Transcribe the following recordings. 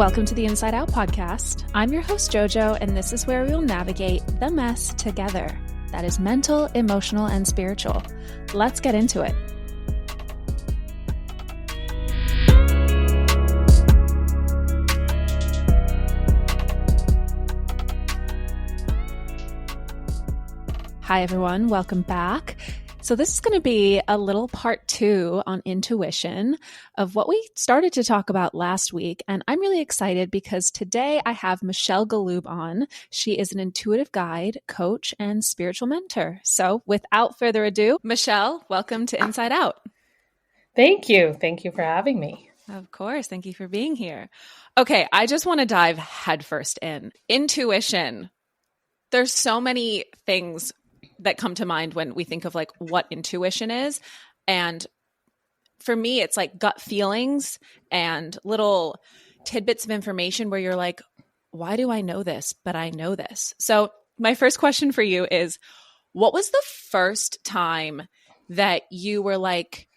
Welcome to the Inside Out podcast. I'm your host, Jojo, and this is where we'll navigate the mess together. That is mental, emotional, and spiritual. Let's get into it. Hi, everyone. Welcome back. So this is going to be a little part 2 on intuition of what we started to talk about last week. And I'm really excited because today I have Michelle Galoob on. She is an intuitive guide, coach, and spiritual mentor. So without further ado, Michelle, welcome to Inside Out. Thank you. Thank you for having me. Of course. Thank you for being here. Okay. I just want to dive headfirst in. Intuition. There's so many things that come to mind when we think of like what intuition is. And for me, it's like gut feelings and little tidbits of information where you're like, why do I know this? But I know this. So my first question for you is, what was the first time that you were like,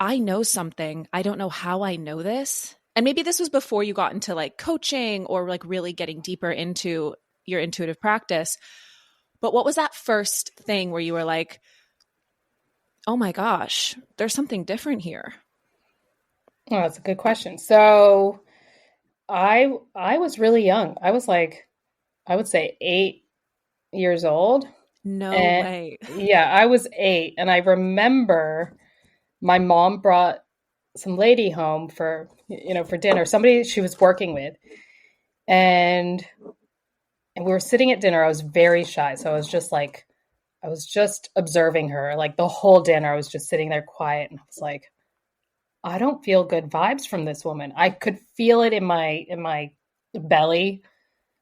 I know something, I don't know how I know this? And maybe this was before you got into like coaching or like really getting deeper into your intuitive practice. But what was that first thing where you were like, oh my gosh, there's something different here? Oh, that's a good question. So I was really young. I was like, I would say 8 years old. No way. Yeah, I was 8. And I remember my mom brought some lady home for dinner, somebody she was working with. And we were sitting at dinner. I was very shy. So I was just observing her. Like the whole dinner, I was just sitting there quiet. And I was like, I don't feel good vibes from this woman. I could feel it in my belly.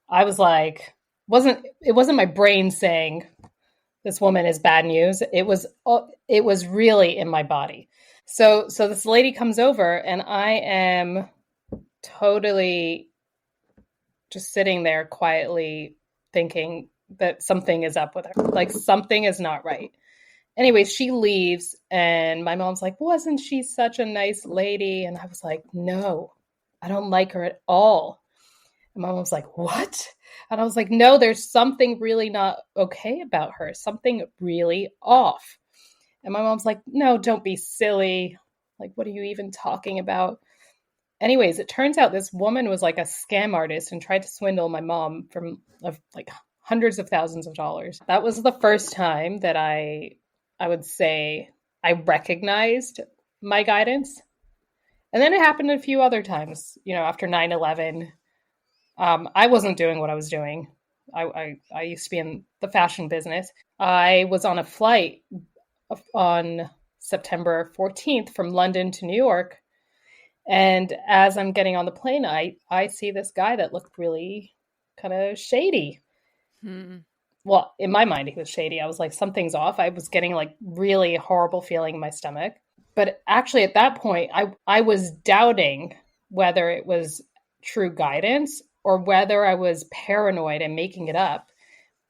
I was like, it wasn't my brain saying this woman is bad news. It was really in my body. So this lady comes over and I am totally just sitting there quietly thinking that something is up with her. Like something is not right. Anyway, she leaves and my mom's like, wasn't she such a nice lady? And I was like, no, I don't like her at all. And my mom's like, what? And I was like, no, there's something really not okay about her. Something really off. And my mom's like, no, don't be silly. Like, what are you even talking about? Anyways, it turns out this woman was like a scam artist and tried to swindle my mom from like hundreds of thousands of dollars. That was the first time that I would say I recognized my guidance. And then it happened a few other times, after 9/11. I wasn't doing what I was doing. I used to be in the fashion business. I was on a flight on September 14th from London to New York. And as I'm getting on the plane, I see this guy that looked really kind of shady. Well, in my mind, he was shady. I was like, something's off. I was getting like really horrible feeling in my stomach. But actually at that point, I was doubting whether it was true guidance or whether I was paranoid and making it up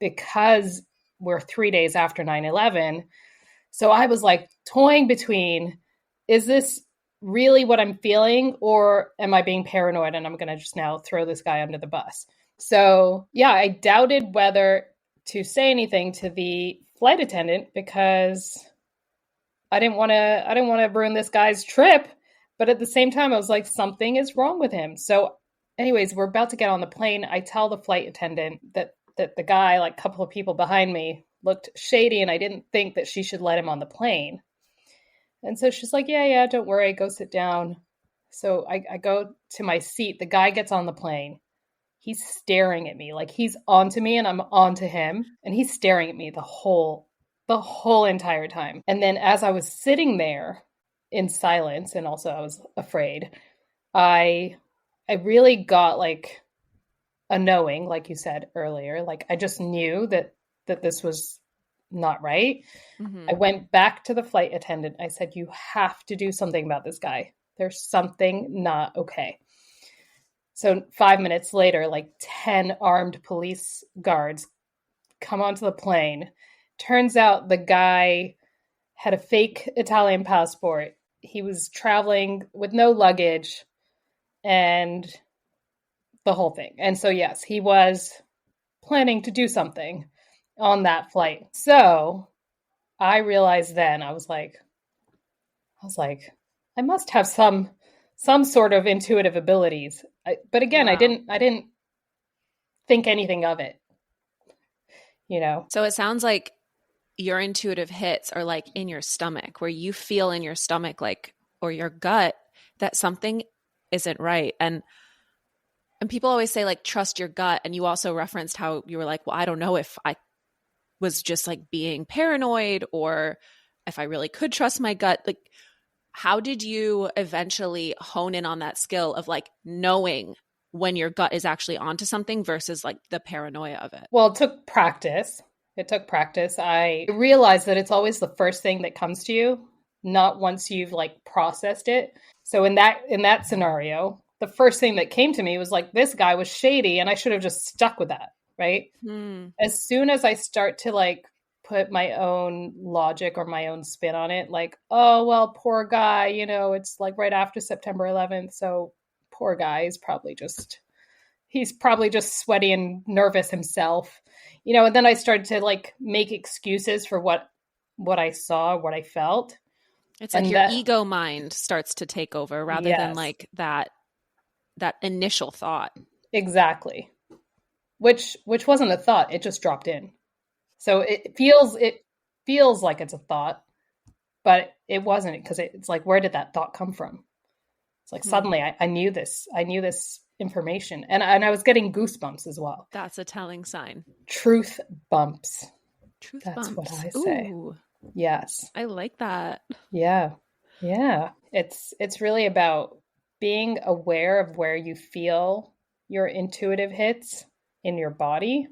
because we're 3 days after 9/11. So I was like toying between, is this really what I'm feeling, or am I being paranoid and I'm going to just now throw this guy under the bus? So yeah, I doubted whether to say anything to the flight attendant because I didn't want to ruin this guy's trip. But at the same time, I was like, something is wrong with him. So anyways, we're about to get on the plane. I tell the flight attendant that the guy, like a couple of people behind me, looked shady and I didn't think that she should let him on the plane. And so she's like, yeah, don't worry, go sit down. So I go to my seat. The guy gets on the plane. He's staring at me like he's onto me and I'm onto him. And he's staring at me the whole entire time. And then as I was sitting there in silence, and also I was afraid, I really got like a knowing, like you said earlier. Like I just knew that this was not right. Mm-hmm. I went back to the flight attendant. I said, you have to do something about this guy. There's something not okay. So 5 minutes later, like 10 armed police guards come onto the plane. Turns out the guy had a fake Italian passport. He was traveling with no luggage. and the whole thing. And so, yes, he was planning to do something on that flight. So I realized then, I must have some sort of intuitive abilities. But again, Wow. I didn't think anything of it, you know. So it sounds like your intuitive hits are like in your stomach, where you feel in your stomach, like, or your gut, that something isn't right. And people always say, like, trust your gut. And you also referenced how you were like, well, I don't know if I was just like being paranoid or if I really could trust my gut. Like, how did you eventually hone in on that skill of like knowing when your gut is actually onto something versus like the paranoia of it? Well, it took practice. It took practice. I realized that it's always the first thing that comes to you, not once you've like processed it. So in that scenario, the first thing that came to me was like this guy was shady and I should have just stuck with that, right? Hmm. As soon as I start to like put my own logic or my own spin on it, like, oh, well, poor guy, it's like right after September 11th. So poor guy is probably just, he's probably just sweaty and nervous himself, and then I started to like make excuses for what I saw, what I felt. It's like And your that, ego mind starts to take over rather than yes, like that initial thought. exactly. Which wasn't a thought, it just dropped in. So it feels like it's a thought, but it wasn't, because it's like, where did that thought come from? It's like Hmm. suddenly I knew this information, and I was getting goosebumps as well. That's a telling sign. Truth bumps. Truth That's what bumps. I say. Ooh, Yes. I like that. Yeah. Yeah. It's really about being aware of where you feel your intuitive hits in your body,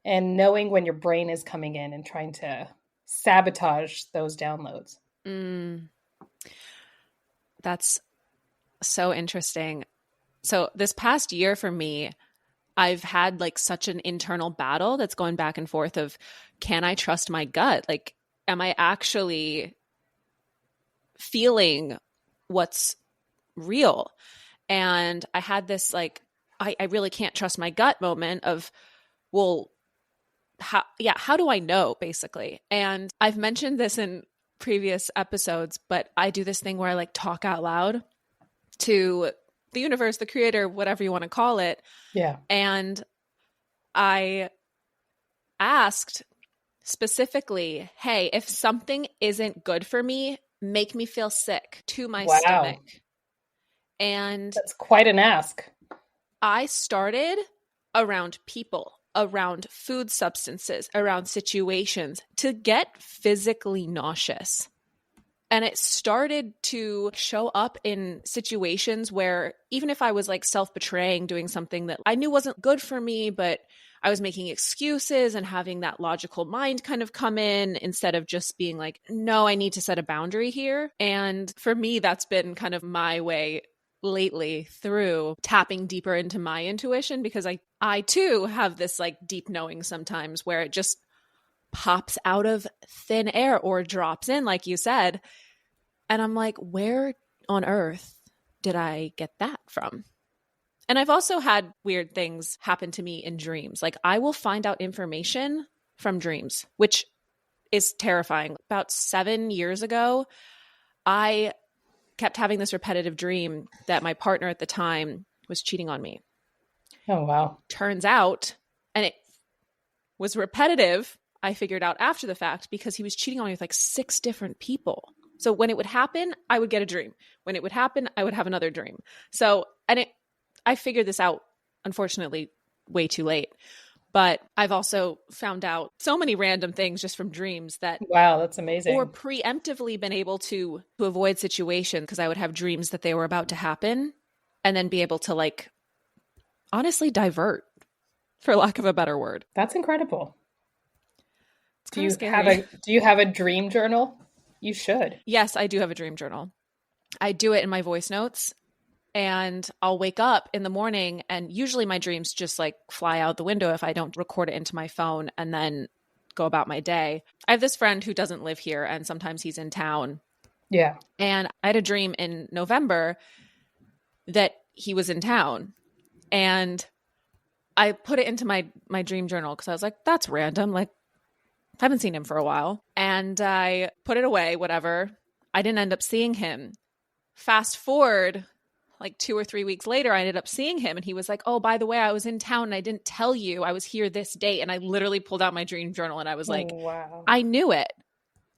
and knowing when your brain is coming in and trying to sabotage those downloads. Mm, that's so interesting. So this past year for me, I've had like such an internal battle that's going back and forth of, can I trust my gut? Like, am I actually feeling what's real? And I had this like, I really can't trust my gut moment of, well, how do I know, basically? And I've mentioned this in previous episodes, but I do this thing where I like talk out loud to the universe, the creator, whatever you want to call it. Yeah. And I asked specifically, hey, if something isn't good for me, make me feel sick to my Wow. stomach. And That's quite an ask. I started around people, around food substances, around situations to get physically nauseous. And it started to show up in situations where even if I was like self betraying, doing something that I knew wasn't good for me, but I was making excuses and having that logical mind kind of come in instead of just being like, no, I need to set a boundary here. And for me, that's been kind of my way lately through tapping deeper into my intuition, because I too have this like deep knowing sometimes where it just pops out of thin air or drops in, like you said. And I'm like, where on earth did I get that from? And I've also had weird things happen to me in dreams. Like, I will find out information from dreams, which is terrifying. About 7 years ago, I kept having this repetitive dream that my partner at the time was cheating on me. Oh, wow. Turns out, and it was repetitive, I figured out after the fact, because he was cheating on me with like 6 different people. So when it would happen, I would get a dream. When it would happen, I would have another dream. So, I figured this out, unfortunately, way too late. But I've also found out so many random things just from dreams that, Wow, that's or amazing. preemptively been able to avoid situations, because I would have dreams that they were about to happen and then be able to like honestly divert, for lack of a better word. That's incredible. It's Do kind of you have scary. a do you have a dream journal? You should. Yes, I do have a dream journal. I do it in my voice notes, and I'll wake up in the morning and usually my dreams just like fly out the window if I don't record it into my phone and then go about my day. I have this friend who doesn't live here and sometimes he's in town. Yeah. And I had a dream in November that he was in town. And I put it into my dream journal because I was like, that's random. Like, I haven't seen him for a while. And I put it away, whatever. I didn't end up seeing him. Fast forward like 2 or 3 weeks later, I ended up seeing him and he was like, oh, by the way, I was in town and I didn't tell you I was here this date. And I literally pulled out my dream journal and I was like, Wow. I knew it.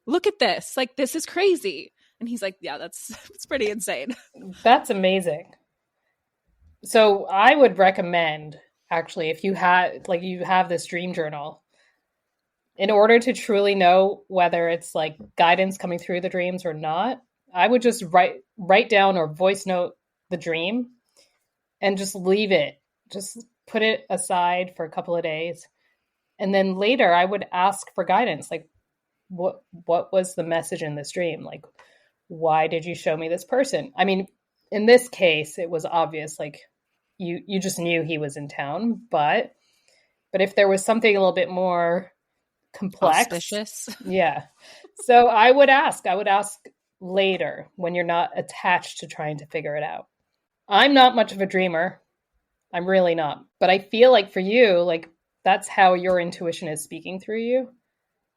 Look at this. Like, this is crazy. And he's like, yeah, it's pretty insane. That's amazing. So I would recommend, actually, if you have this dream journal, in order to truly know whether it's like guidance coming through the dreams or not, I would just write down or voice note the dream and just leave it. Just put it aside for a couple of days. And then later I would ask for guidance. Like, what was the message in this dream? Like, why did you show me this person? I mean, in this case, it was obvious, like you just knew he was in town, but if there was something a little bit more complex, auspicious. Yeah. So I would ask later when you're not attached to trying to figure it out. I'm not much of a dreamer. I'm really not. But I feel like for you, like that's how your intuition is speaking through you.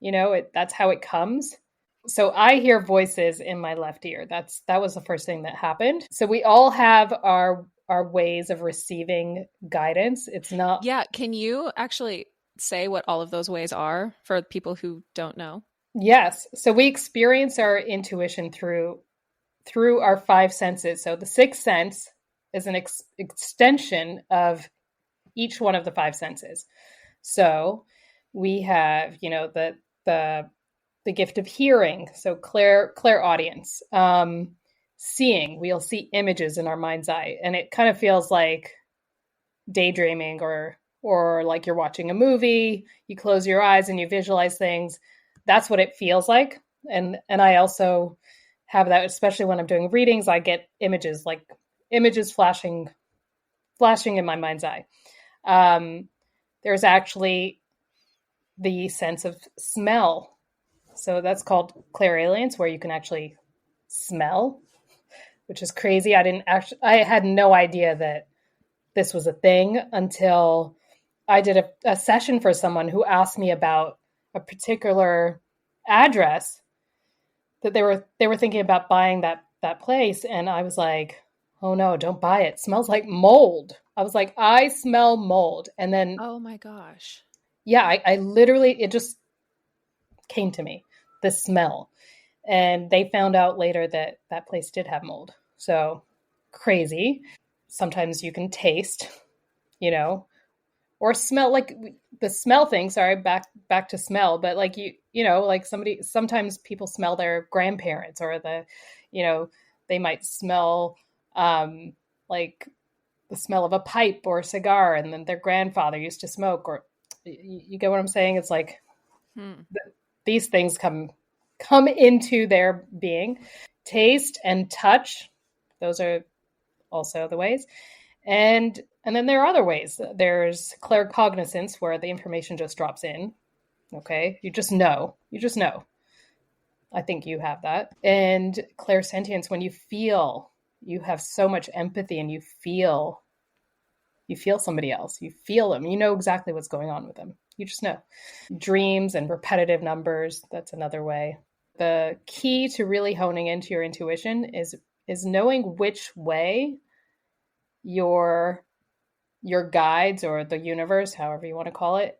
You know, that's how it comes. So I hear voices in my left ear. That was the first thing that happened. So we all have our ways of receiving guidance. It's not. Yeah. Can you actually say what all of those ways are for people who don't know? Yes. So we experience our intuition through our five senses. So the sixth sense is an extension of each one of the five senses. So we have, the gift of hearing, so clairaudience. Seeing, we'll see images in our mind's eye, and it kind of feels like daydreaming or like you're watching a movie. You close your eyes and you visualize things. That's what it feels like. And I also have that, especially when I'm doing readings. I get images flashing in my mind's eye. There's actually the sense of smell. So that's called clairalience, where you can actually smell, which is crazy. I had no idea that this was a thing until I did a session for someone who asked me about a particular address that they were thinking about buying that place. And I was like, oh no, don't buy it. It smells like mold. I was like, I smell mold. And then, oh my gosh. Yeah, I literally, it just came to me, the smell. And they found out later that that place did have mold. So crazy. Sometimes you can taste, or smell, like the smell thing. Sorry, back to smell. But like, like sometimes people smell their grandparents, or they might smell like the smell of a pipe or a cigar, and then their grandfather used to smoke, or you get what I'm saying? It's like these things come into their being. Taste and touch, those are also the ways. And then there are other ways. There's claircognizance, where the information just drops in. Okay, you just know. I think you have that. And clairsentience, when you feel, you have so much empathy and you feel somebody else. You feel them. You know exactly what's going on with them. You just know. Dreams and repetitive numbers, that's another way. The key to really honing into your intuition is knowing which way your guides, or the universe, however you want to call it,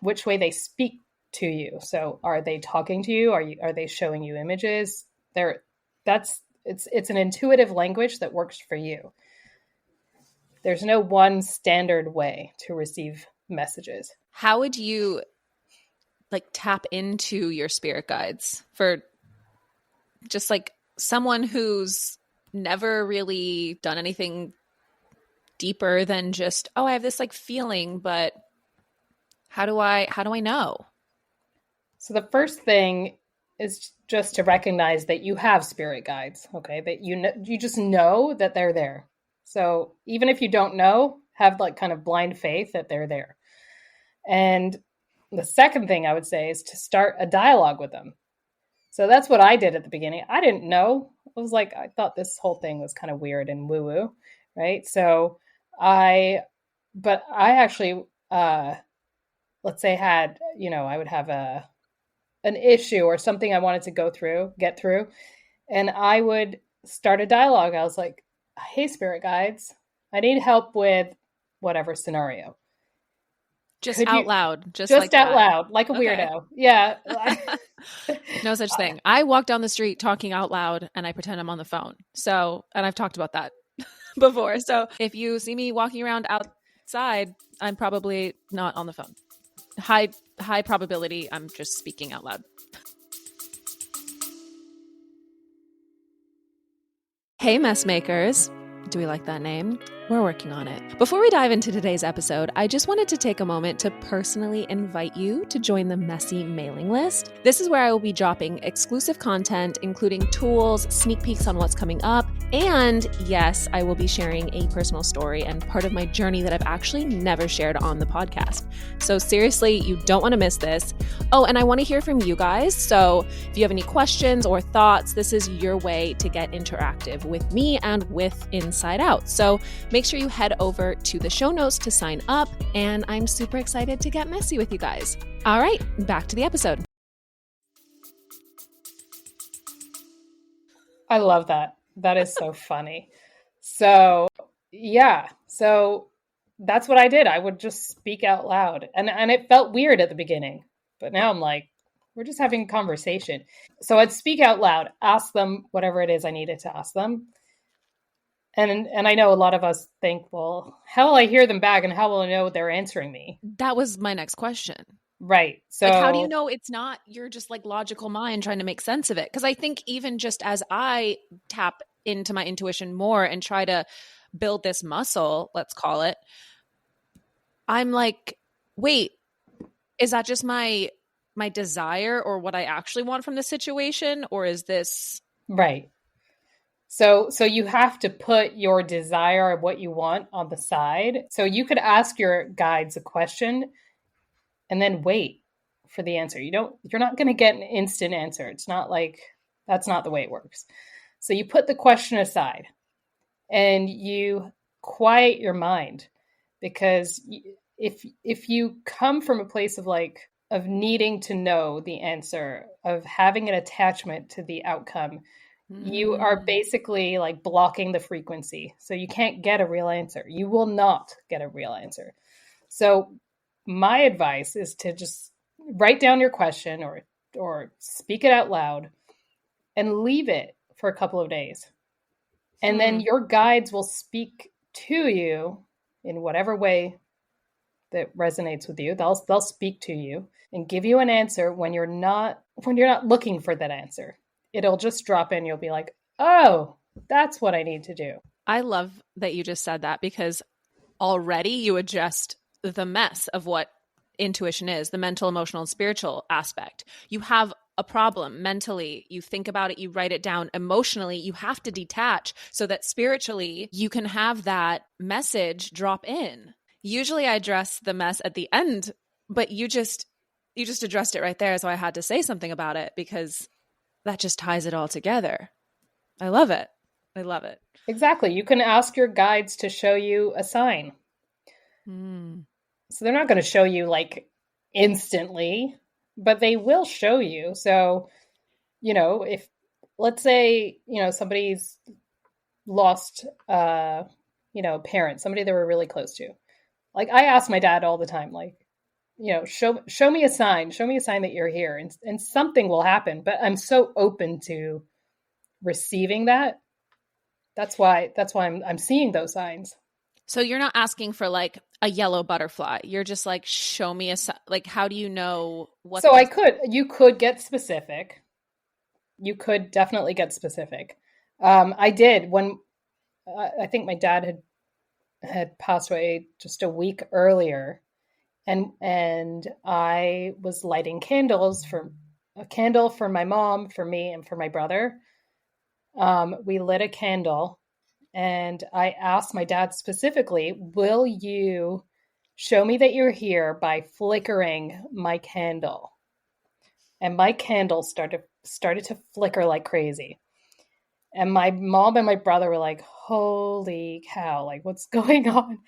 which way they speak to you. So are they talking to you? Are they showing you images? It's an intuitive language that works for you. There's no one standard way to receive messages. How would you tap into your spirit guides for just like someone who's never really done anything deeper than just, oh, I have this feeling, but how do I know? So the first thing is just to recognize that you have spirit guides, okay? That you just know that they're there. So even if you don't know, have kind of blind faith that they're there. And the second thing I would say is to start a dialogue with them. So that's what I did at the beginning. I didn't know. I was like, I thought this whole thing was kind of weird and woo-woo. right? So I, but I actually, let's say had, I would have an issue or something I wanted to get through, and I would start a dialogue. I was like, "Hey, spirit guides, I need help with whatever scenario. Just Could out you loud, just just like out that. loud, like a Okay. weirdo?" Yeah. No such thing. I walk down the street talking out loud and I pretend I'm on the phone. So, and I've talked about that before. So, if you see me walking around outside, I'm probably not on the phone. High probability I'm just speaking out loud. Hey, mess makers. Do we like that name? We're working on it. Before we dive into today's episode, I just wanted to take a moment to personally invite you to join the Messy mailing list. This is where I will be dropping exclusive content, including tools, sneak peeks on what's coming up, and yes, I will be sharing a personal story and part of my journey that I've actually never shared on the podcast. So seriously, you don't want to miss this. Oh, and I want to hear from you guys. So if you have any questions or thoughts, this is your way to get interactive with me and with Inside Out. So make sure you head over to the show notes to sign up, and I'm super excited to get messy with you guys. All right, back to the episode. I love that. That is so funny. So, yeah. So that's what I did. I would just speak out loud. And it felt weird at the beginning. But now I'm like, we're just having a conversation. So I'd speak out loud, ask them whatever it is I needed to ask them. And I know a lot of us think, well, how will I hear them back and how will I know they're answering me? That was my next question. Right. Like, how do you So, know it's not your just like logical mind trying to make sense of it? Because I think even just as I tap into my intuition more and try to build this muscle, let's call it, I'm like, wait, is that just my desire or what I actually want from the situation, or is this right. So you have to put your desire of what you want on the side. So you could ask your guides a question and then wait for the answer. You're not going to get an instant answer. It's not like that's not the way it works. So you put the question aside and you quiet your mind, because if you come from a place of needing to know the answer, of having an attachment to the outcome, you are basically like blocking the frequency. So you can't get a real answer. You will not get a real answer. So my advice is to just write down your question or speak it out loud and leave it for a couple of days. And then your guides will speak to you in whatever way that resonates with you. They'll speak to you and give you an answer when you're not looking for that answer. It'll just drop in. You'll be like, "Oh, that's what I need to do." I love that you just said that, because already you addressed the mess of what intuition is, the mental, emotional, and spiritual aspect. You have a problem mentally, you think about it, you write it down. Emotionally, you have to detach so that spiritually you can have that message drop in. Usually I address the mess at the end, but you just addressed it right there, so I had to say something about it because that just ties it all together. I love it. I love it. Exactly. You can ask your guides to show you a sign. So they're not going to show you like instantly, but they will show you. So, if let's say, somebody's lost a parent, somebody they were really close to. Like I ask my dad all the time, like, show me a sign, that you're here, and something will happen. But I'm so open to receiving that. That's why I'm seeing those signs. So you're not asking for like a yellow butterfly. You're just like, show me a like, how do you know what? So you could get specific. You could definitely get specific. I did when I think my dad had passed away just a week earlier, and I was lighting candles, for a candle for my mom, for me, and for my brother. We lit a candle, and I asked my dad specifically, "Will you show me that you're here by flickering my candle?" And my candle started to flicker like crazy. And my mom and my brother were like, holy cow, like what's going on?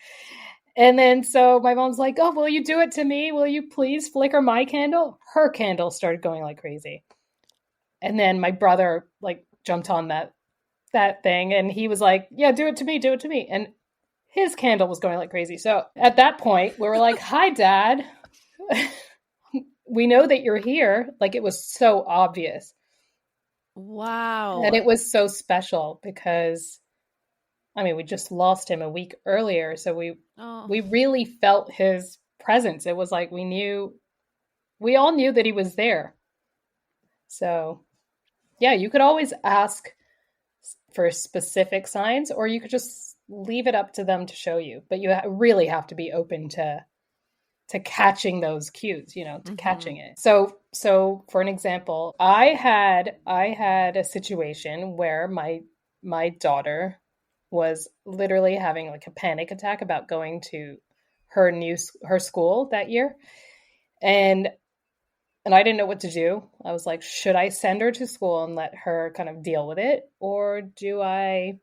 And then so my mom's like, oh, will you do it to me? Will you please flicker my candle? Her candle started going like crazy. And then my brother like jumped on that thing and he was like, yeah, do it to me, do it to me. And his candle was going like crazy. So at that point, we were like, hi, Dad. We know that you're here. Like it was so obvious. And Wow. it was so special because I mean, we just lost him a week earlier, so Oh. we really felt his presence. It was like we all knew that he was there. So, yeah, you could always ask for specific signs or you could just leave it up to them to show you. But you really have to be open to catching those cues, you know, to catching it. So for an example, I had a situation where my daughter was literally having like a panic attack about going to her school that year. And I didn't know what to do. I was like, should I send her to school and let her kind of deal with it or do I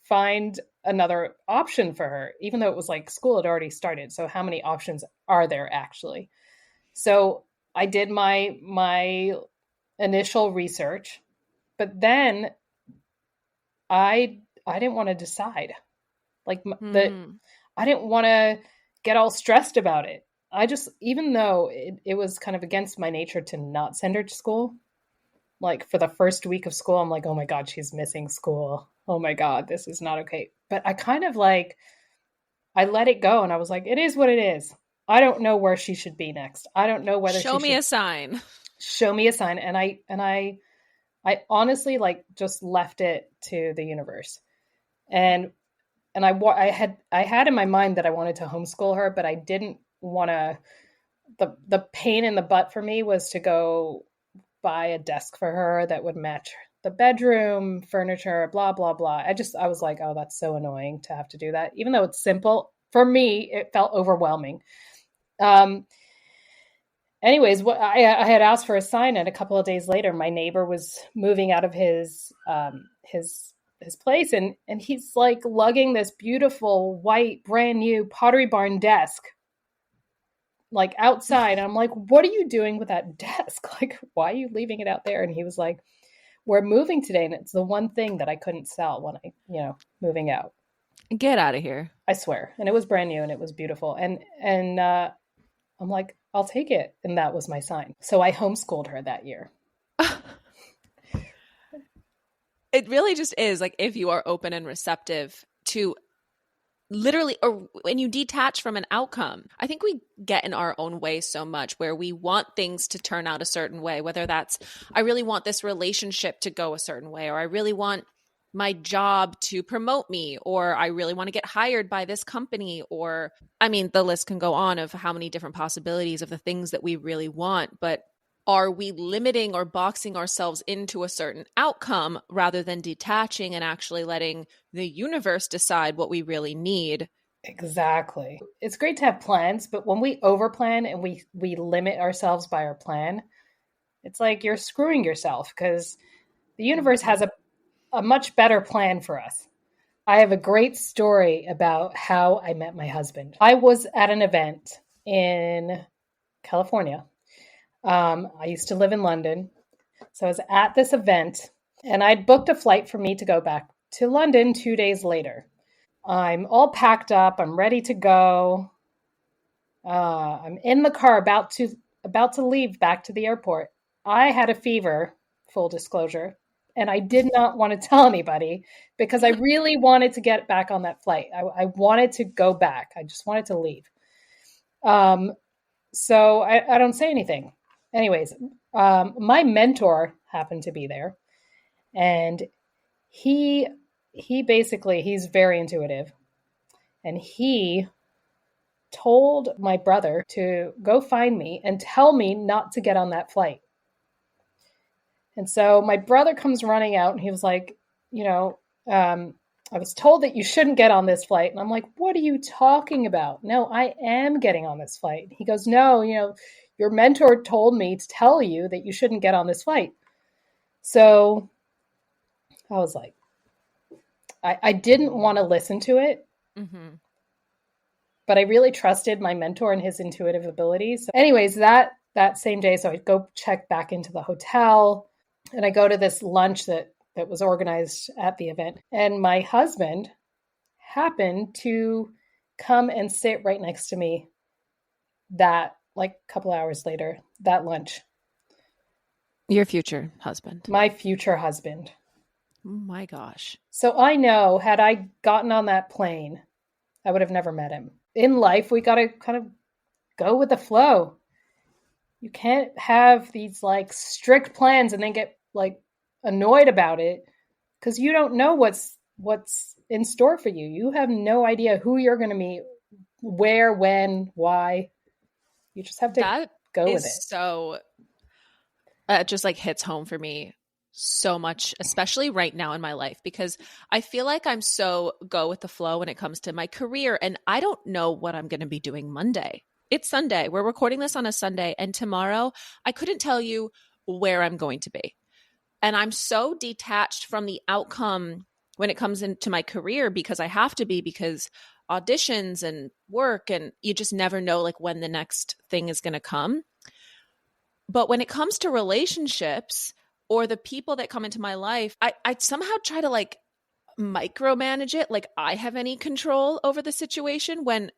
find another option for her, even though it was like school had already started. So how many options are there actually? So I did my initial research, but then I didn't want to decide. Like the I didn't want to get all stressed about it. I just, even though it was kind of against my nature to not send her to school, like for the first week of school, I'm like, oh my God, she's missing school. Oh my God, this is not okay. But I kind of like, I let it go and I was like, it is what it is. I don't know where she should be next. I don't know whether Show she me should a sign. show me a sign. And I honestly like just left it to the universe. And I had in my mind that I wanted to homeschool her, but I didn't want to. The pain in the butt for me was to go buy a desk for her that would match the bedroom furniture, blah blah blah. I was like, oh, that's so annoying to have to do that. Even though it's simple, for me, it felt overwhelming. Um, anyways, I had asked for a sign, and a couple of days later, my neighbor was moving out of his place, and he's like lugging this beautiful white brand new Pottery Barn desk like outside. And I'm like, what are you doing with that desk? Like, why are you leaving it out there? And he was like, we're moving today, and it's the one thing that I couldn't sell when moving out. Get out of here. I swear. And it was brand new and it was beautiful. And I'm like, I'll take it. And that was my sign. So I homeschooled her that year. It really just is like if you are open and receptive to literally, or when you detach from an outcome. I think we get in our own way so much where we want things to turn out a certain way, whether that's, I really want this relationship to go a certain way, or I really want my job to promote me, or I really want to get hired by this company, or I mean, the list can go on of how many different possibilities of the things that we really want. But are we limiting or boxing ourselves into a certain outcome rather than detaching and actually letting the universe decide what we really need? Exactly. It's great to have plans, but when we overplan and we limit ourselves by our plan, it's like you're screwing yourself because the universe has a much better plan for us. I have a great story about how I met my husband. I was at an event in California. I used to live in London. So I was at this event and I'd booked a flight for me to go back to London 2 days later. I'm all packed up. I'm ready to go. I'm in the car about to leave back to the airport. I had a fever, full disclosure, and I did not want to tell anybody because I really wanted to get back on that flight. I wanted to go back. I just wanted to leave. So I don't say anything. Anyways, my mentor happened to be there, and he basically he's very intuitive, and he told my brother to go find me and tell me not to get on that flight. And so my brother comes running out and he was like, I was told that you shouldn't get on this flight. And I'm like, what are you talking about? No, I am getting on this flight. He goes, no, your mentor told me to tell you that you shouldn't get on this flight. So I was like, I didn't want to listen to it, Mm-hmm. but I really trusted my mentor and his intuitive abilities. So anyways, that same day, so I go check back into the hotel, and I go to this lunch that was organized at the event, and my husband happened to come and sit right next to me that like a couple hours later, that lunch. Your future husband. My future husband. Oh my gosh. So I know, had I gotten on that plane, I would have never met him. In life, we got to kind of go with the flow. You can't have these like strict plans and then get like annoyed about it because you don't know what's in store for you. You have no idea who you're going to meet, where, when, why. You just have to That go with is it. so, just like hits home for me so much, especially right now in my life, because I feel like I'm so go with the flow when it comes to my career. And I don't know what I'm going to be doing Monday. It's Sunday. We're recording this on a Sunday. And tomorrow, I couldn't tell you where I'm going to be. And I'm so detached from the outcome when it comes into my career because I have to be, because auditions and work, and you just never know like when the next thing is going to come. But when it comes to relationships or the people that come into my life, I somehow try to like micromanage it, like I have any control over the situation, when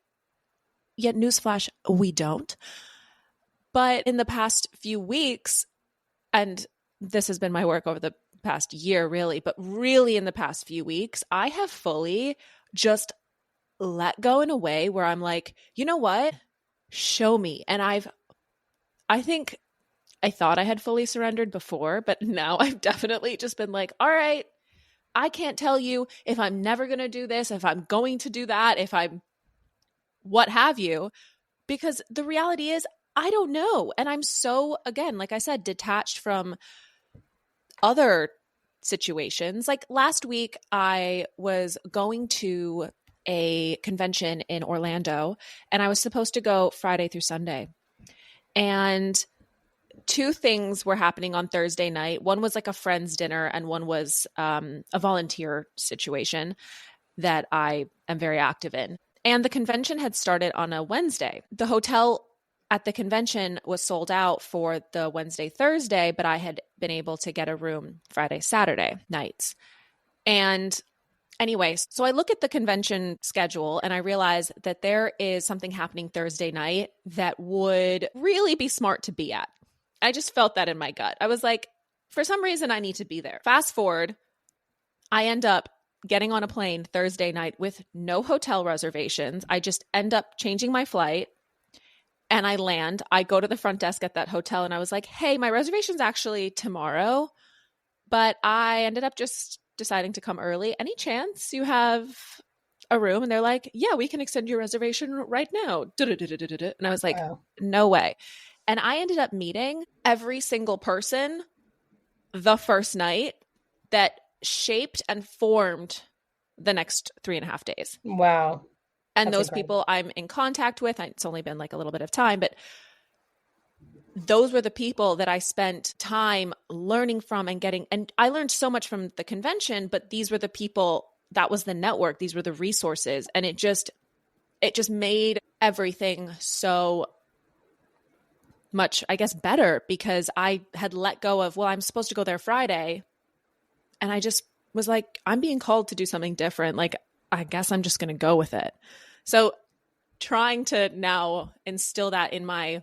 yet newsflash, we don't. But in the past few weeks, and this has been my work over the past year, really, but really in the past few weeks, I have fully just let go in a way where I'm like, you know what? Show me. And I think I thought I had fully surrendered before, but now I've definitely just been like, all right, I can't tell you if I'm never going to do this, if I'm going to do that, if I'm what have you, because the reality is, I don't know. And I'm so, again, like I said, detached from other situations. Like last week, I was going to a convention in Orlando, and I was supposed to go Friday through Sunday. And two things were happening on Thursday night. One was like a friend's dinner, and one was a volunteer situation that I am very active in. And the convention had started on a Wednesday. The hotel at the convention was sold out for the Wednesday, Thursday, but I had been able to get a room Friday, Saturday nights. And anyway, so I look at the convention schedule and I realize that there is something happening Thursday night that would really be smart to be at. I just felt that in my gut. I was like, for some reason, I need to be there. Fast forward, I end up getting on a plane Thursday night with no hotel reservations. I just end up changing my flight and I land. I go to the front desk at that hotel and I was like, hey, my reservation's actually tomorrow, but I ended up just deciding to come early. Any chance you have a room? And they're like, yeah, we can extend your reservation right now. And I was like, Wow. no way. And I ended up meeting every single person the first night that shaped and formed the next 3.5 days. Wow. And That's those incredible. people I'm in contact with, it's only been like a little bit of time, but those were the people that I spent time learning from and getting. And I learned so much from the convention, but these were the people, that was the network, these were the resources. And it just made everything so much, I guess, better, because I had let go of, well, I'm supposed to go there Friday. And I just was like, I'm being called to do something different. Like, I guess I'm just going to go with it. So trying to now instill that in my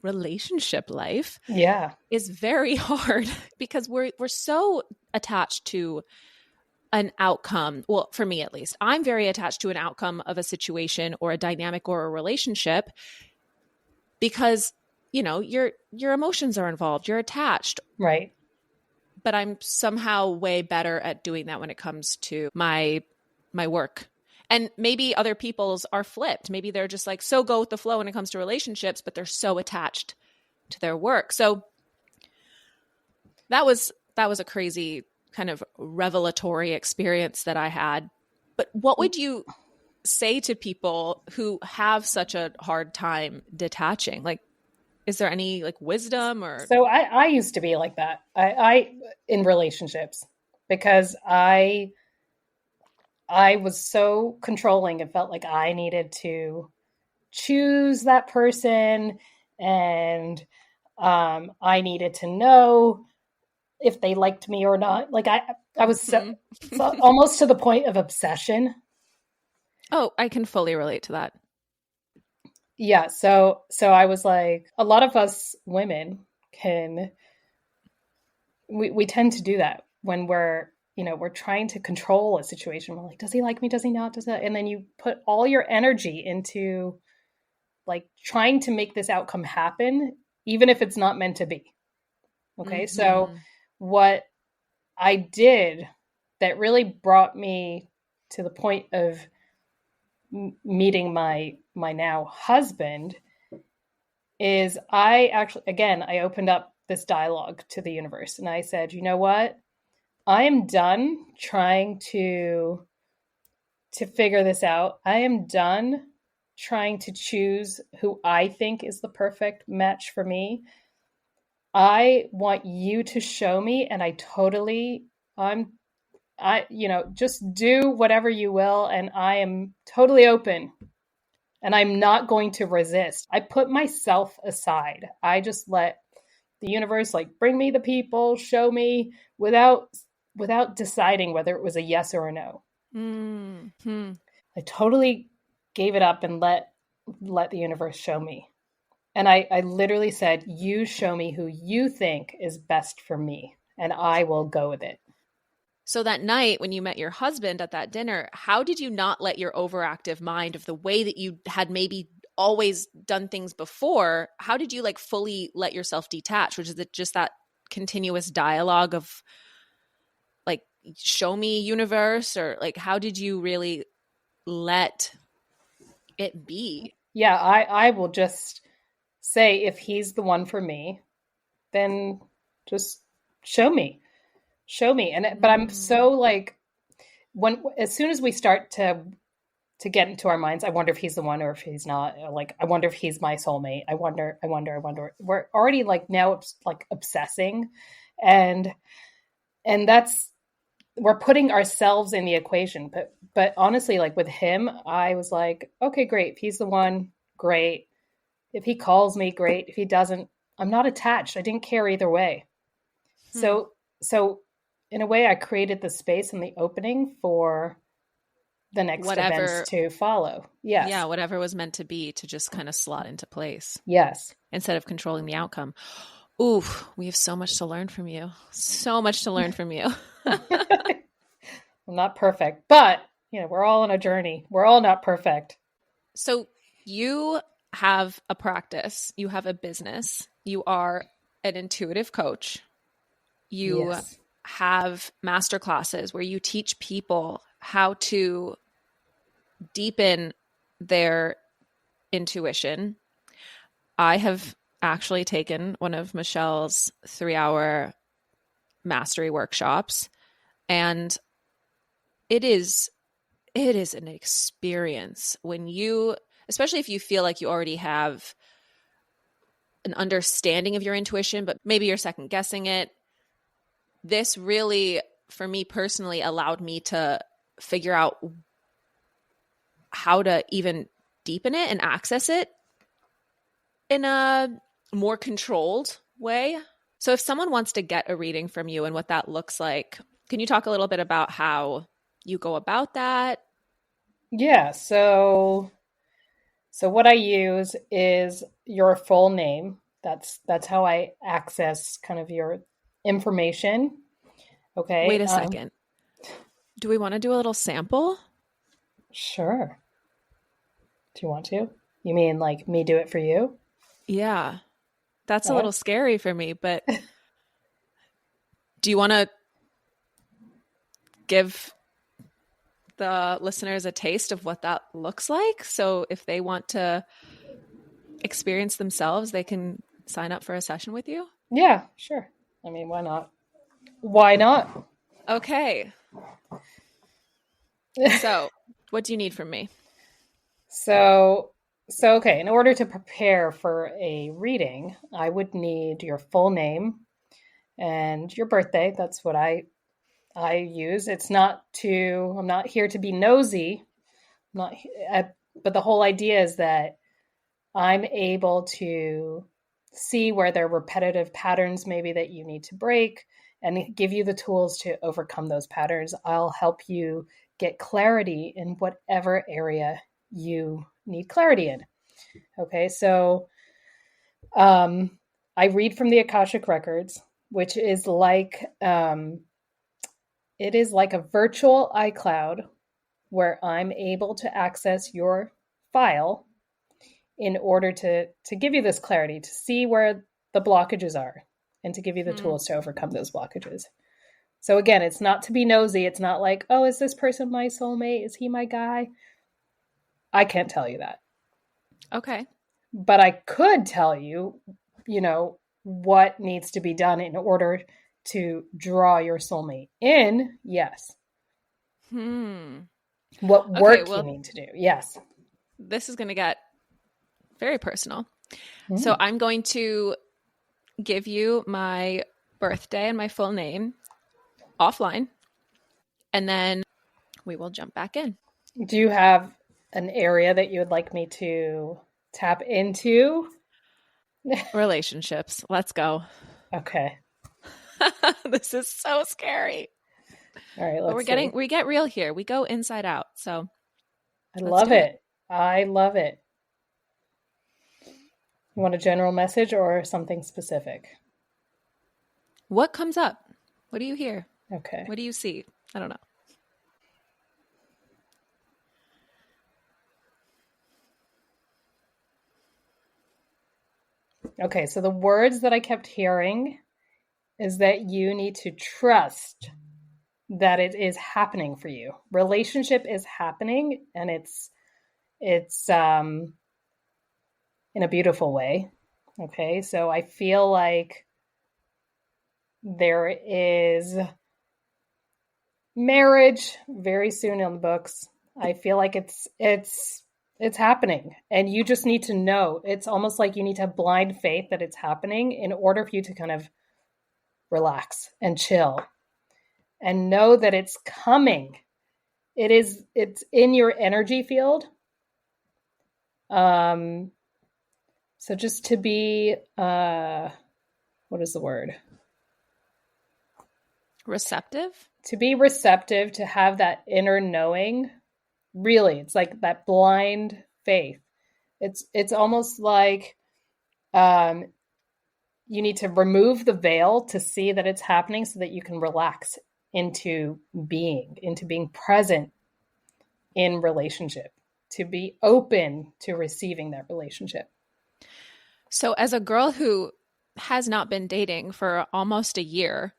relationship life Yeah. is very hard because we're so attached to an outcome. Well, for me at least, I'm very attached to an outcome of a situation or a dynamic or a relationship because, you know, your emotions are involved, you're attached. Right. But I'm somehow way better at doing that when it comes to my work. And maybe other people's are flipped. Maybe they're just like so go with the flow when it comes to relationships, but they're so attached to their work. So that was a crazy kind of revelatory experience that I had. But what would you say to people who have such a hard time detaching? Like, is there any like wisdom or? So I used to be like that. I in relationships. because I was so controlling. It felt like I needed to choose that person, and I needed to know if they liked me or not. Like I was Mm-hmm. so almost to the point of obsession. Oh, I can fully relate to that. Yeah, so I was like, a lot of us women can we tend to do that when we're trying to control a situation. We're like, does he like me? Does he not? Does that? And then you put all your energy into like trying to make this outcome happen, even if it's not meant to be. Okay, so Mm-hmm. what I did that really brought me to the point of meeting my now husband is I actually, again, I opened up this dialogue to the universe and I said, you know what? I am done trying to figure this out. I am done trying to choose who I think is the perfect match for me. I want you to show me, and just do whatever you will, and I am totally open, and I'm not going to resist. I put myself aside. I just let the universe like bring me the people, show me without deciding whether it was a yes or a no. Mm-hmm. I totally gave it up and let the universe show me. And I literally said, you show me who you think is best for me, and I will go with it. So that night when you met your husband at that dinner, how did you not let your overactive mind of the way that you had maybe always done things before, how did you like fully let yourself detach? Which is it just that continuous dialogue of like, show me universe, or like, how did you really let it be? Yeah, I will just say if he's the one for me, then just show me. Show me. But I'm Mm. so like when as soon as we start to get into our minds, I wonder if he's the one or if he's not. Like I wonder if he's my soulmate. I wonder. We're already like now like obsessing, and that's we're putting ourselves in the equation. But honestly, like with him, I was like, okay, great. If he's the one, great. If he calls me, great. If he doesn't, I'm not attached. I didn't care either way. Hmm. So in a way, I created the space and the opening for the next events Whatever, to follow. yeah, Yes. whatever was meant to be to just kind of slot into place Yes. instead of controlling the outcome. Ooh, we have so much to learn from you. So much to learn from you. I'm not perfect, but we're all on a journey. We're all not perfect. So you have a practice, you have a business, you are an intuitive coach, you Yes. have master classes where you teach people how to deepen their intuition. I have actually taken one of Michelle's 3-hour mastery workshops, and it is an experience when you, especially if you feel like you already have an understanding of your intuition, but maybe you're second guessing it. This really, for me personally, allowed me to figure out how to even deepen it and access it in a more controlled way. So, if someone wants to get a reading from you and what that looks like, can you talk a little bit about how you go about that? Yeah. So what I use is your full name. That's how I access kind of your information. Wait Okay. a second. Do we want to do a little sample? Sure. Do you want to? You mean like me do it for you? Yeah, that's a All right. little scary for me, but do you want to give the listeners a taste of what that looks like? So if they want to experience themselves, they can sign up for a session with you? Yeah, sure. I mean, why not? Why not? Okay. So, what do you need from me? So, okay, in order to prepare for a reading, I would need your full name and your birthday. That's what I I use. It's not to, I'm not here to be nosy. I'm not, but the whole idea is that I'm able to see where there are repetitive patterns maybe that you need to break and give you the tools to overcome those patterns. I'll help you get clarity in whatever area you need clarity in. Okay, so I read from the Akashic Records, which is like it is like a virtual iCloud where I'm able to access your file in order to give you this clarity, to see where the blockages are, and to give you the tools to overcome those blockages. So again, it's not to be nosy. It's not like, oh, is this person my soulmate? Is he my guy? I can't tell you that. Okay. But I could tell you, what needs to be done in order to draw your soulmate in. Yes. What work you need to do. Yes. This is going to get very personal. So I'm going to give you my birthday and my full name offline, and then we will jump back in. Do you have an area that you would like me to tap into? Relationships. Let's go. Okay. This is so scary. All right, but we get real here. We go inside out. So I love it. I love it. You want a general message or something specific? What comes up? What do you hear? Okay. What do you see? I don't know. Okay, so the words that I kept hearing is that you need to trust that it is happening for you. Relationship is happening, and it's in a beautiful way. Okay, so I feel like there is marriage very soon in the books. I feel like it's happening, and you just need to know. It's almost like you need to have blind faith that it's happening in order for you to kind of relax and chill and know that it's coming. It's in your energy field. So just to be what is the word? Receptive? To be receptive, to have that inner knowing. Really, it's like that blind faith. It's almost like you need to remove the veil to see that it's happening so that you can relax into being present in relationship, to be open to receiving that relationship. So as a girl who has not been dating for almost a year,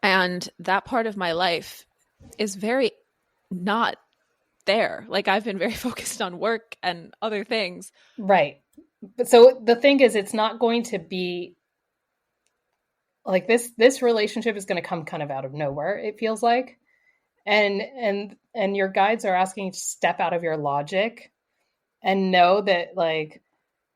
and that part of my life is very not there. Like I've been very focused on work and other things. Right. But so the thing is, it's not going to be like this relationship is going to come kind of out of nowhere, it feels like. And your guides are asking you to step out of your logic and know that, like,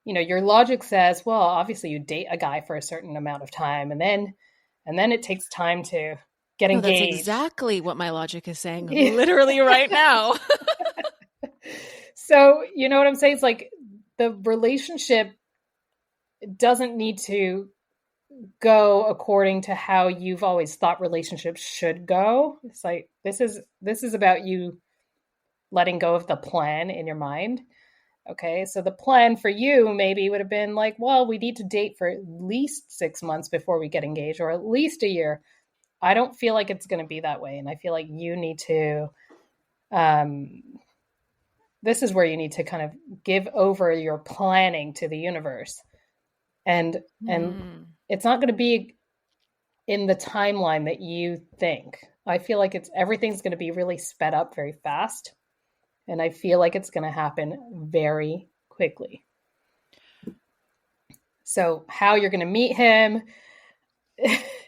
your logic says, well, obviously you date a guy for a certain amount of time, and then it takes time to get engaged. That's exactly what my logic is saying literally right now. So, you know what I'm saying? It's like the relationship doesn't need to go according to how you've always thought relationships should go. It's like this is about you letting go of the plan in your mind. Okay, so the plan for you maybe would have been like, well, we need to date for at least 6 months before we get engaged, or at least a year. I don't feel like it's going to be that way, and I feel like you need to this is where you need to kind of give over your planning to the universe. And it's not going to be in the timeline that you think. I feel like everything's going to be really sped up very fast. And I feel like it's going to happen very quickly. So how you're going to meet him,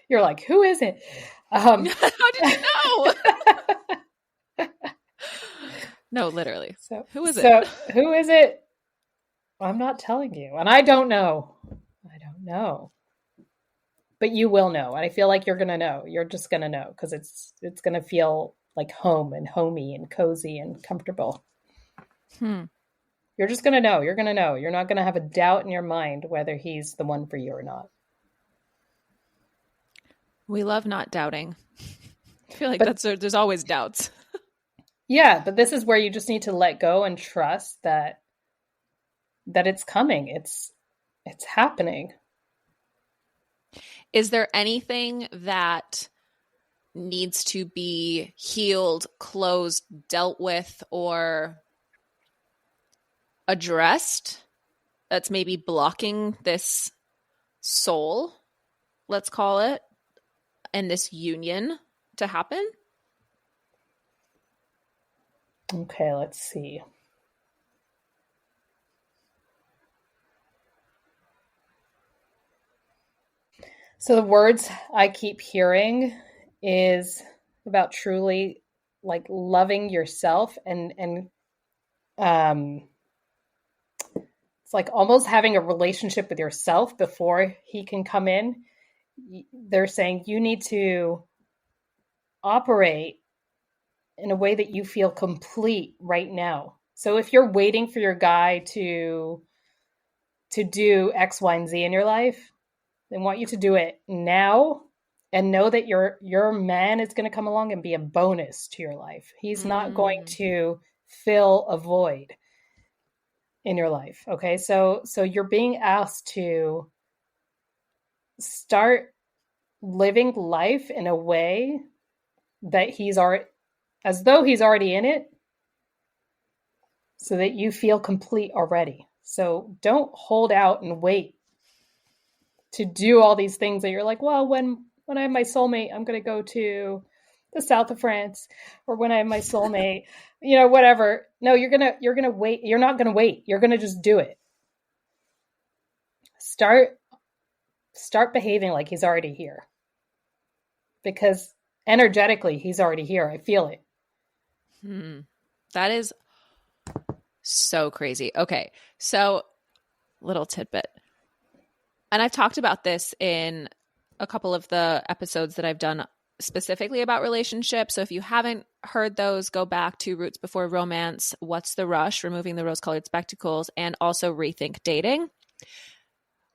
you're like, who is it? How did you know? No, literally. So who is it? Who is it? I'm not telling you. And I don't know. but you will know. And I feel like you're going to know. You're just going to know because it's going to feel like home and homey and cozy and comfortable. You're just going to know. You're going to know. You're not going to have a doubt in your mind whether he's the one for you or not. We love not doubting. I feel like there's always doubts. Yeah, but this is where you just need to let go and trust that it's coming. It's happening. Is there anything that needs to be healed, closed, dealt with, or addressed that's maybe blocking this soul, let's call it, and this union to happen? Okay, let's see. So the words I keep hearing is about truly like loving yourself and it's like almost having a relationship with yourself before he can come in. They're saying you need to operate in a way that you feel complete right now. So if you're waiting for your guy to do X, Y, and Z in your life, they want you to do it now and know that your man is going to come along and be a bonus to your life. He's not going to fill a void in your life. Okay? So you're being asked to start living life in a way that he's already, as though he's already in it, so that you feel complete already. So don't hold out and wait to do all these things that you're like, well, when I have my soulmate, I'm going to go to the south of France, or when I have my soulmate, whatever. No, you're going to wait. You're not going to wait. You're going to just do it. Start behaving like he's already here, because energetically he's already here. I feel it. That is so crazy. Okay. So little tidbit. And I've talked about this in a couple of the episodes that I've done specifically about relationships. So if you haven't heard those, go back to Roots Before Romance, What's the Rush, Removing the Rose-Colored Spectacles, and also Rethink Dating.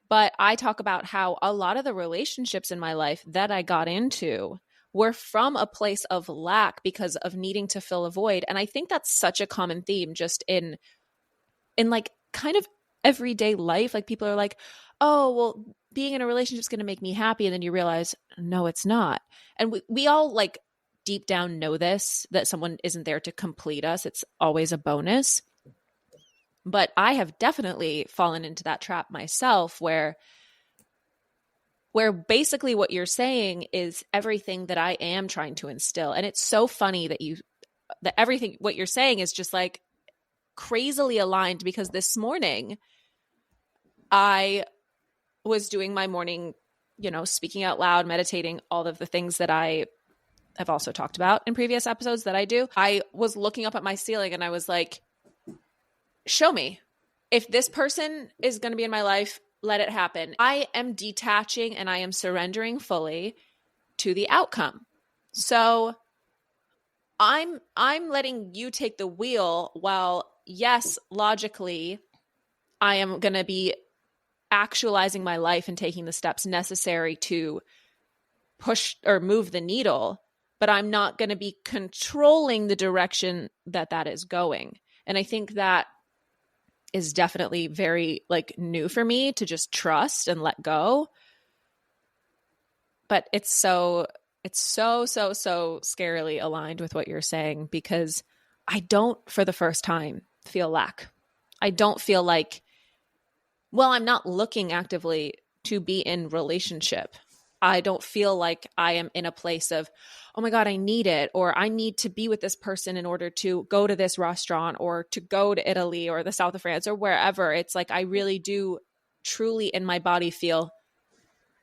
But I talk about how a lot of the relationships in my life that I got into were from a place of lack because of needing to fill a void. And I think that's such a common theme just in like kind of everyday life. Like people are like, oh, well, being in a relationship is going to make me happy. And then you realize, no, it's not. And we all like deep down know this, that someone isn't there to complete us. It's always a bonus. But I have definitely fallen into that trap myself where basically what you're saying is everything that I am trying to instill. And it's so funny that everything, what you're saying is just like crazily aligned, because this morning I was doing my morning, speaking out loud, meditating, all of the things that I have also talked about in previous episodes that I do. I was looking up at my ceiling and I was like, show me. If this person is going to be in my life, let it happen. I am detaching and I am surrendering fully to the outcome. So I'm letting you take the wheel, while yes, logically, I am going to be actualizing my life and taking the steps necessary to push or move the needle, but I'm not going to be controlling the direction that is going. And I think that is definitely very like new for me, to just trust and let go. But it's so scarily aligned with what you're saying, because I don't, for the first time, feel lack. I don't feel like, well, I'm not looking actively to be in relationship. I don't feel like I am in a place of, oh my God, I need it, or I need to be with this person in order to go to this restaurant or to go to Italy or the south of France or wherever. It's like I really do truly in my body feel,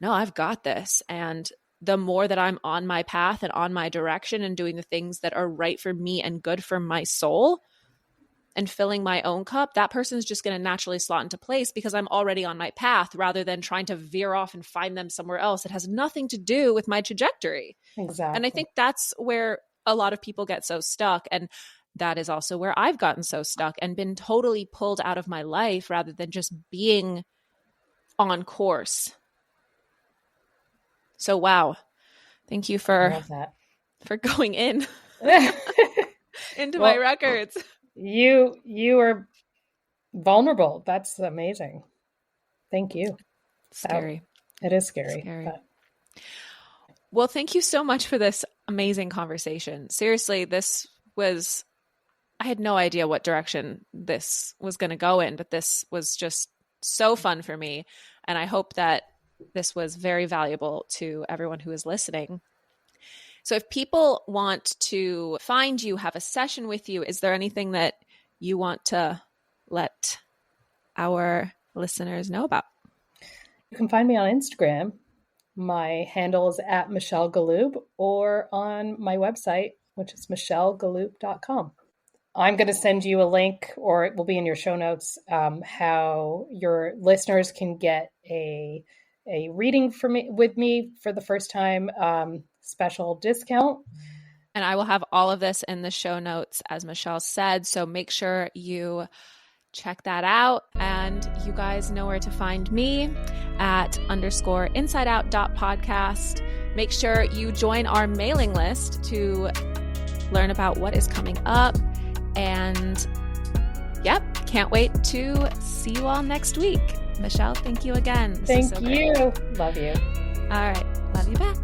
no, I've got this. And the more that I'm on my path and on my direction and doing the things that are right for me and good for my soul, and filling my own cup, that person's just going to naturally slot into place because I'm already on my path rather than trying to veer off and find them somewhere else. It has nothing to do with my trajectory. Exactly. And I think that's where a lot of people get so stuck. And that is also where I've gotten so stuck and been totally pulled out of my life rather than just being on course. So, wow. Thank you for going in into my records. You are vulnerable. That's amazing. Thank you. Scary. It is scary. But... Well, thank you so much for this amazing conversation. Seriously, I had no idea what direction this was going to go in, but this was just so fun for me. And I hope that this was very valuable to everyone who is listening. So if people want to find you, have a session with you, is there anything that you want to let our listeners know about? You can find me on Instagram. My handle is at Michelle Galoob, or on my website, which is michellegaloob.com. I'm going to send you a link, or it will be in your show notes, how your listeners can get a reading with me for the first time, special discount. And I will have all of this in the show notes, as Michelle said. So make sure you check that out. And you guys know where to find me at _insideout.podcast. Make sure you join our mailing list to learn about what is coming up. And can't wait to see you all next week. Michelle, thank you again. Thank you. Love you. All right. Love you back.